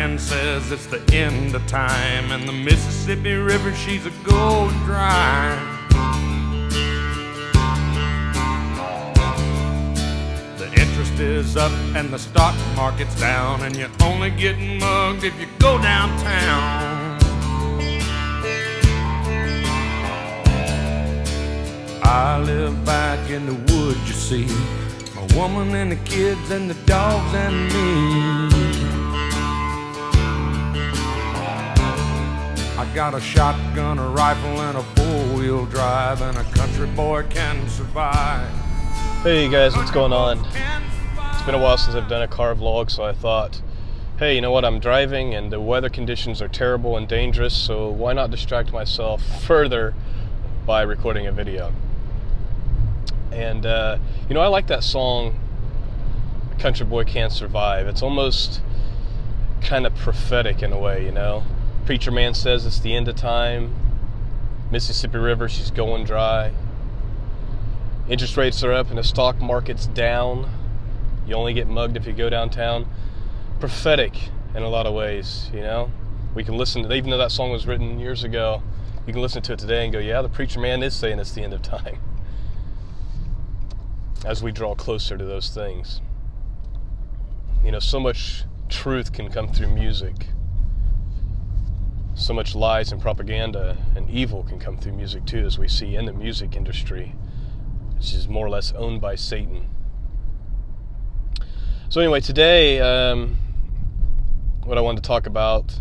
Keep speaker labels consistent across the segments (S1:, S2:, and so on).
S1: man says it's the end of time, and the Mississippi River, she's a going dry. The interest is up and the stock market's down, and you're only getting mugged if you go downtown. I live back in the woods, you see, my woman and the kids and the dogs and me. I got a shotgun, a rifle, and a four-wheel drive, and a country boy can survive.
S2: Hey guys, what's going on? It's been a while since I've done a car vlog, so I thought, hey, you know what, I'm driving and the weather conditions are terrible and dangerous, so why not distract myself further by recording a video? And, you know, I like that song, Country Boy Can't Survive. It's almost kind of prophetic in a way, you know? Preacher man says it's the end of time. Mississippi River, she's going dry. Interest rates are up and the stock market's down. You only get mugged if you go downtown. Prophetic in a lot of ways, you know? We can listen to, even though that song was written years ago, you can listen to it today and go, yeah, the preacher man is saying it's the end of time. As we draw closer to those things. You know, so much truth can come through music. So much lies and propaganda and evil can come through music too, as we see in the music industry, which is more or less owned by Satan. So anyway, today, what I wanted to talk about,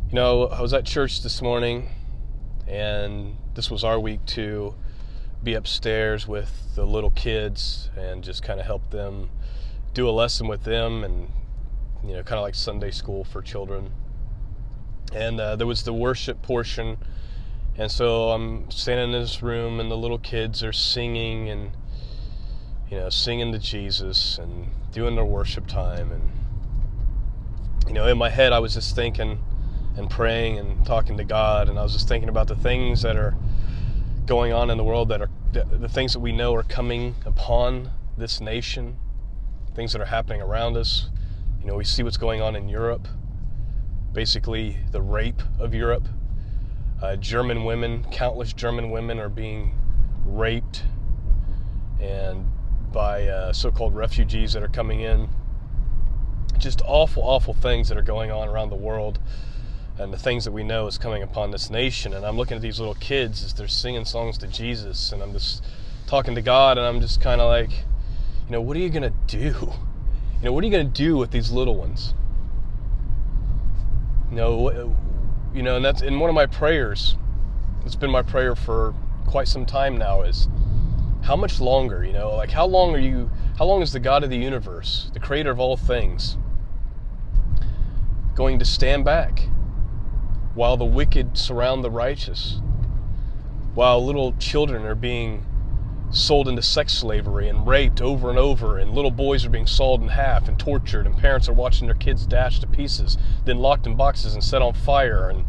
S2: you know, I was at church this morning, and this was our week to be upstairs with the little kids and just kind of help them do a lesson with them, and, you know, kind of like Sunday school for children. And there was the worship portion, and so I'm standing in this room and the little kids are singing and, you know, singing to Jesus and doing their worship time. And, you know, in my head I was just thinking and praying and talking to God, and I was just thinking about the things that are going on in the world, that are the things that we know are coming upon this nation, things that are happening around us. You know, we see what's going on in Europe, basically the rape of Europe. German women, countless German women are being raped and by so-called refugees that are coming in. Just awful, awful things that are going on around the world, and the things that we know is coming upon this nation. And I'm looking at these little kids as they're singing songs to Jesus, and I'm just talking to God, and I'm just kind of like, you know, what are you going to do? You know, what are you going to do with these little ones? You know, and that's in one of my prayers. It's been my prayer for quite some time now, is how much longer, you know, like how long is the God of the universe, the creator of all things, going to stand back while the wicked surround the righteous, while little children are being sold into sex slavery and raped over and over, and little boys are being sawed in half and tortured, and parents are watching their kids dashed to pieces, then locked in boxes and set on fire. And,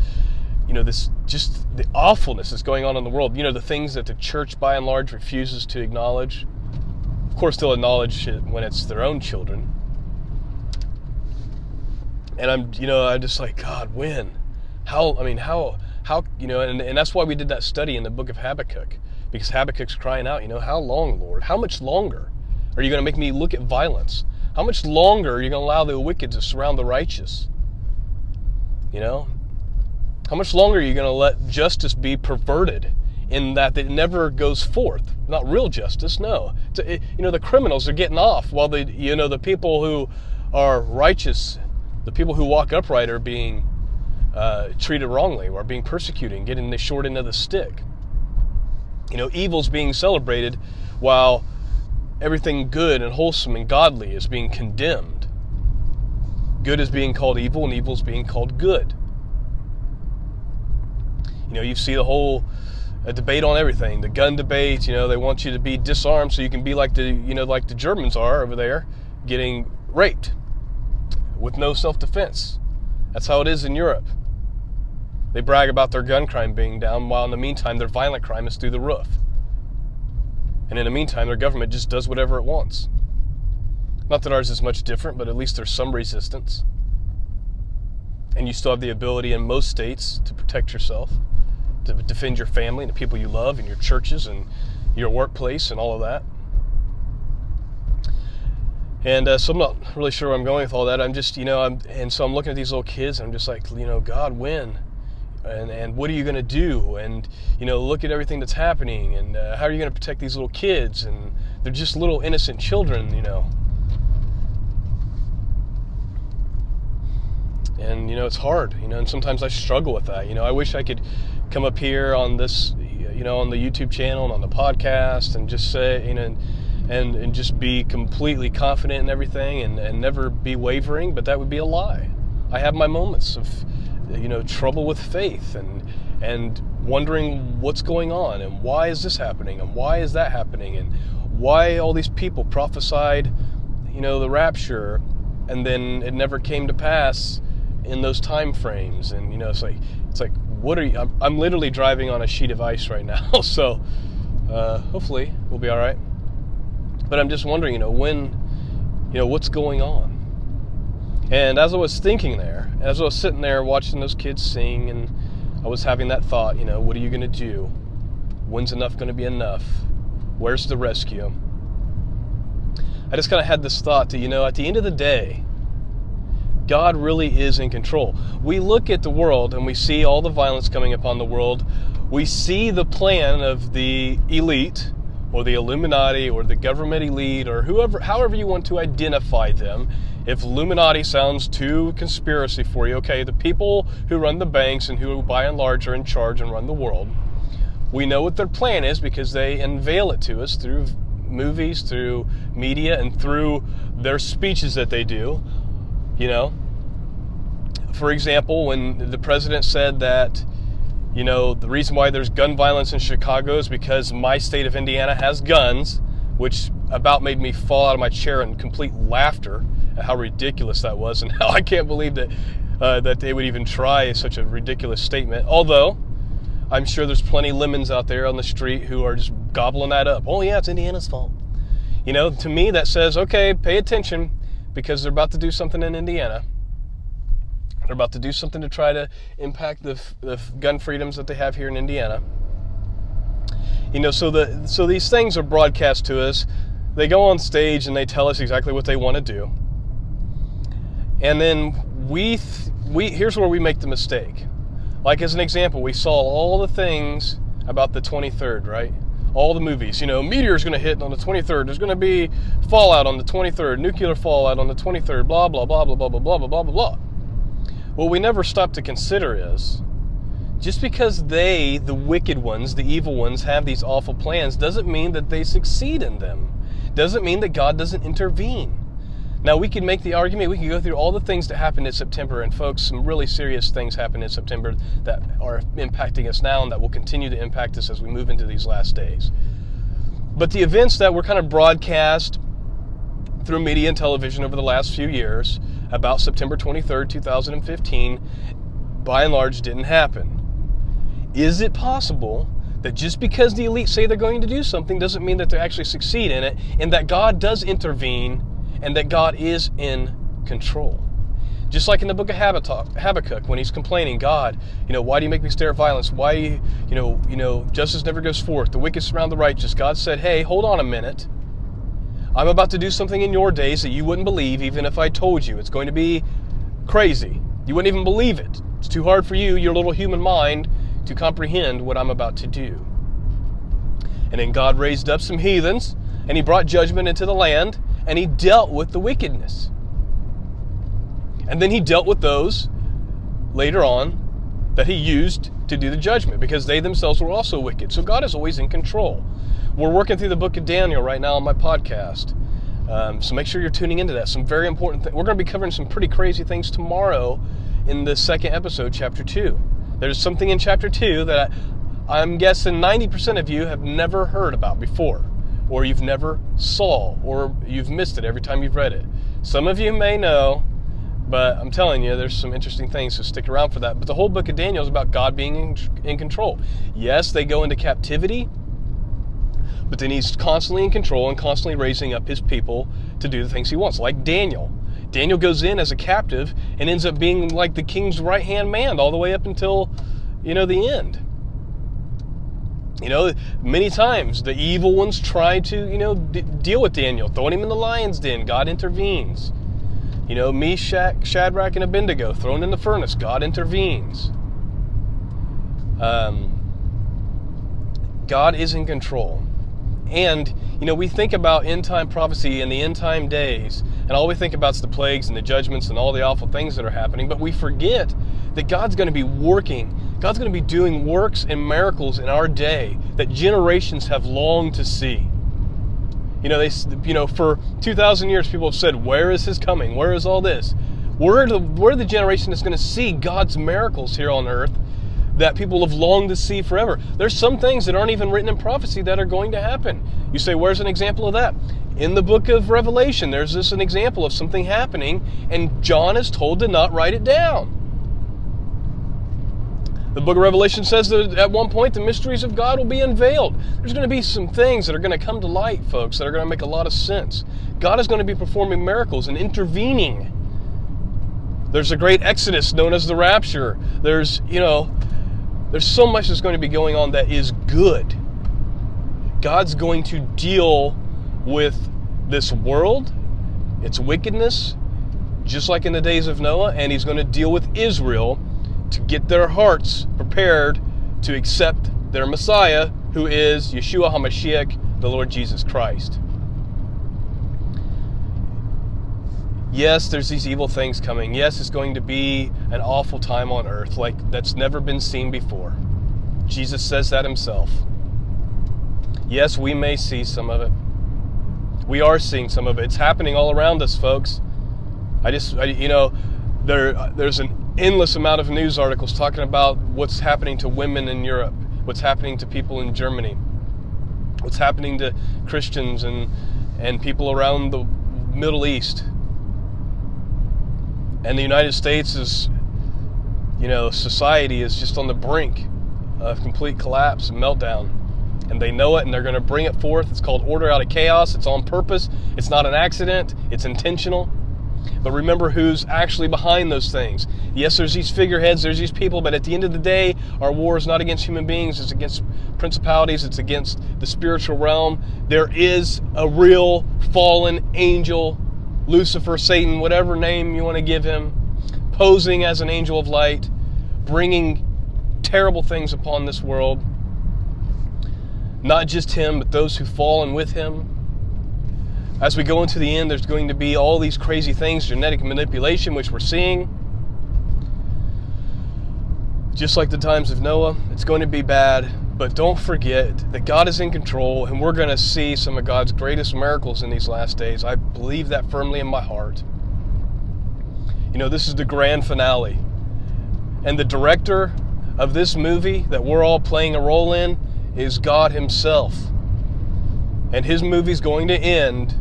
S2: you know, this, just the awfulness that's going on in the world, you know, the things that the church by and large refuses to acknowledge. Of course, they'll acknowledge it when it's their own children. And I'm just like, God, when? How, you know, and that's why we did that study in the book of Habakkuk, because Habakkuk's crying out, you know, how long, Lord? How much longer are you going to make me look at violence? How much longer are you going to allow the wicked to surround the righteous? You know? How much longer are you going to let justice be perverted in that it never goes forth? Not real justice, no. You know, the criminals are getting off while the people who are righteous, the people who walk upright are being treated wrongly, or being persecuted, getting the short end of the stick. You know, evil's being celebrated while everything good and wholesome and godly is being condemned. Good is being called evil, and evil is being called good. You know, you see the whole debate on everything. The gun debate, you know, they want you to be disarmed so you can be like the Germans are over there, getting raped with no self-defense. That's how it is in Europe. They brag about their gun crime being down, while in the meantime their violent crime is through the roof. And in the meantime, their government just does whatever it wants. Not that ours is much different, but at least there's some resistance. and you still have the ability in most states to protect yourself, to defend your family and the people you love and your churches and your workplace and all of that. And so I'm not really sure where I'm going with all that. I'm just, so I'm looking at these little kids and I'm just like, God, when? And what are you going to do? And, look at everything that's happening. And how are you going to protect these little kids? And they're just little innocent children, And, it's hard, and sometimes I struggle with that. I wish I could come up here on this, on the YouTube channel and on the podcast and just say, and just be completely confident in everything and never be wavering, but that would be a lie. I have my moments of, trouble with faith and wondering what's going on and why is this happening and why is that happening and why all these people prophesied, the rapture, and then it never came to pass in those time frames. And it's like what are you? I'm literally driving on a sheet of ice right now, so hopefully we'll be all right. But I'm just wondering, when, what's going on? And as I was thinking there, as I was sitting there watching those kids sing, and I was having that thought, what are you going to do? When's enough going to be enough? Where's the rescue? I just kind of had this thought that, at the end of the day, God really is in control. We look at the world and we see all the violence coming upon the world. We see the plan of the elite or the Illuminati or the government elite or however you want to identify them. If Illuminati sounds too conspiracy for you, okay, the people who run the banks and who by and large are in charge and run the world, we know what their plan is because they unveil it to us through movies, through media, and through their speeches that they do. For example, when the president said that, the reason why there's gun violence in Chicago is because my state of Indiana has guns, which about made me fall out of my chair in complete laughter at how ridiculous that was and how I can't believe that that they would even try such a ridiculous statement. Although, I'm sure there's plenty of lemons out there on the street who are just gobbling that up. Oh yeah, it's Indiana's fault. To me that says, okay, pay attention, because they're about to do something in Indiana. They're about to do something to try to impact the gun freedoms that they have here in Indiana. So these things are broadcast to us. They go on stage and they tell us exactly what they want to do. And then we here's where we make the mistake. Like as an example, we saw all the things about the 23rd, right? All the movies, meteor's going to hit on the 23rd. There's going to be fallout on the 23rd, nuclear fallout on the 23rd, blah, blah, blah, blah, blah, blah, blah, blah, blah, blah. What we never stop to consider is, just because they, the wicked ones, the evil ones, have these awful plans, doesn't mean that they succeed in them. Doesn't mean that God doesn't intervene. Now, we can make the argument, we can go through all the things that happened in September, and folks, some really serious things happened in September that are impacting us now and that will continue to impact us as we move into these last days. But the events that were kind of broadcast through media and television over the last few years about September 23rd, 2015, by and large didn't happen. Is it possible that just because the elite say they're going to do something doesn't mean that they actually succeed in it, and that God does intervene and that God is in control? Just like in the book of Habakkuk, when he's complaining, God, why do you make me stare at violence? Why, justice never goes forth. The wicked surround the righteous. God said, hey, hold on a minute. I'm about to do something in your days that you wouldn't believe even if I told you. It's going to be crazy. You wouldn't even believe it. It's too hard for you, your little human mind, to comprehend what I'm about to do. And then God raised up some heathens, and he brought judgment into the land, and he dealt with the wickedness. And then he dealt with those later on that he used to do the judgment, because they themselves were also wicked. So God is always in control. We're working through the book of Daniel right now on my podcast. So make sure you're tuning into that. Some very important things. We're going to be covering some pretty crazy things tomorrow in the second episode, chapter 2. There's something in chapter 2 that I'm guessing 90% of you have never heard about before, or you've never saw, or you've missed it every time you've read it. Some of you may know, but I'm telling you, there's some interesting things, so stick around for that. But the whole book of Daniel is about God being in control. Yes, they go into captivity, but then he's constantly in control and constantly raising up his people to do the things he wants, like Daniel. Daniel goes in as a captive and ends up being like the king's right-hand man all the way up until, the end. Many times the evil ones try to, deal with Daniel, throwing him in the lion's den. God intervenes. Meshach, Shadrach, and Abednego thrown in the furnace. God intervenes. God is in control. And, we think about end-time prophecy and the end-time days, and all we think about is the plagues and the judgments and all the awful things that are happening, but we forget that God's going to be working. God's going to be doing works and miracles in our day that generations have longed to see. For 2,000 years, people have said, where is his coming? Where is all this? We're the generation that's going to see God's miracles here on earth that people have longed to see forever. There's some things that aren't even written in prophecy that are going to happen. You say, where's an example of that? In the book of Revelation, there's an example of something happening, and John is told to not write it down. The book of Revelation says that at one point the mysteries of God will be unveiled. There's going to be some things that are going to come to light, folks, that are going to make a lot of sense. God is going to be performing miracles and intervening. There's a great exodus known as the rapture. There's so much that's going to be going on that is good. God's going to deal with this world, its wickedness, just like in the days of Noah, and he's going to deal with Israel to get their hearts prepared to accept their Messiah, who is Yeshua HaMashiach, the Lord Jesus Christ. Yes, there's these evil things coming. Yes, it's going to be an awful time on earth like that's never been seen before. Jesus says that himself. Yes, we may see some of it. We are seeing some of it. It's happening all around us, folks. There's an endless amount of news articles talking about what's happening to women in Europe, what's happening to people in Germany, what's happening to Christians and people around the Middle East. And the United States is, society is just on the brink of complete collapse and meltdown. And they know it, and they're going to bring it forth. It's called order out of chaos. It's on purpose. It's not an accident. It's intentional. But remember who's actually behind those things. Yes, there's these figureheads, there's these people, but at the end of the day, our war is not against human beings. It's against principalities. It's against the spiritual realm. There is a real fallen angel, Lucifer, Satan, whatever name you want to give him, posing as an angel of light, bringing terrible things upon this world. Not just him, but those who fallen with him. As we go into the end, there's going to be all these crazy things, genetic manipulation, which we're seeing. Just like the times of Noah, it's going to be bad, but don't forget that God is in control, and we're going to see some of God's greatest miracles in these last days. I believe that firmly in my heart. This is the grand finale. And the director of this movie that we're all playing a role in is God himself. And his movie's going to end,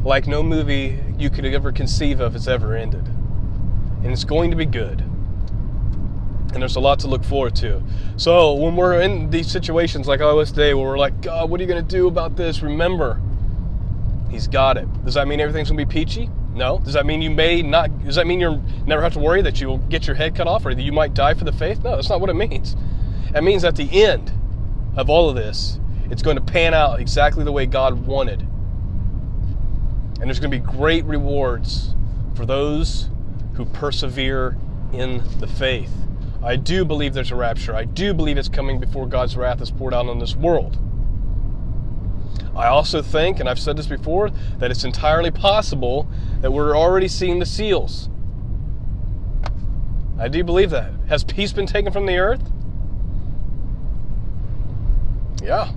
S2: like no movie you could ever conceive of has ever ended. And it's going to be good. And there's a lot to look forward to. So when we're in these situations like I was today, where we're like, God, what are you going to do about this? Remember, he's got it. Does that mean everything's going to be peachy? No. Does that mean you never have to worry that you'll get your head cut off or that you might die for the faith? No, that's not what it means. It means at the end of all of this, it's going to pan out exactly the way God wanted. And there's going to be great rewards for those who persevere in the faith. I do believe there's a rapture. I do believe it's coming before God's wrath is poured out on this world. I also think, and I've said this before, that it's entirely possible that we're already seeing the seals. I do believe that. Has peace been taken from the earth? Yeah.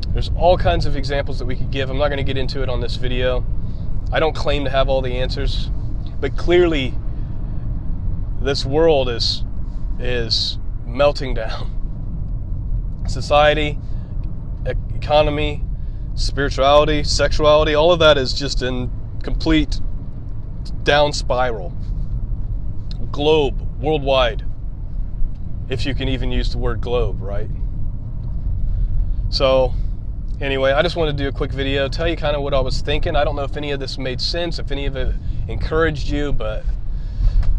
S2: There's all kinds of examples that we could give. I'm not going to get into it on this video. I don't claim to have all the answers, but clearly this world is melting down. Society, economy, spirituality, sexuality, all of that is just in complete down spiral. Globe, worldwide, if you can even use the word globe, right? So Anyway, I just wanted to do a quick video, tell you kind of what I was thinking. I don't know if any of this made sense, if any of it encouraged you, but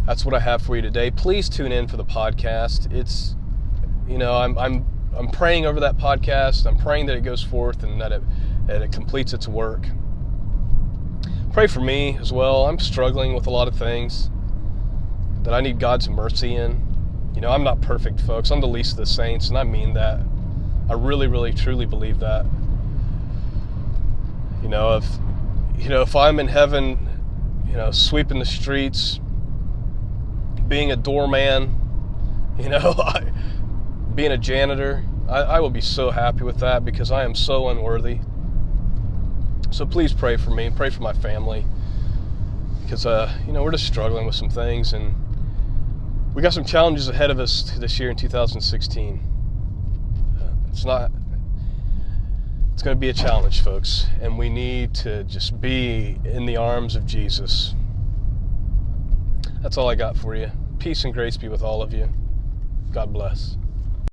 S2: that's what I have for you today. Please tune in for the podcast. It's, I'm praying over that podcast. I'm praying that it goes forth and that it completes its work. Pray for me as well. I'm struggling with a lot of things that I need God's mercy in. I'm not perfect, folks. I'm the least of the saints, and I mean that. I really, really, truly believe that. If I'm in heaven, sweeping the streets, being a doorman, being a janitor, I will be so happy with that because I am so unworthy. So please pray for me, pray for my family, because we're just struggling with some things, and we got some challenges ahead of us this year in 2016. It's going to be a challenge, folks, and we need to just be in the arms of Jesus. That's all I got for you. Peace and grace be with all of you. God bless.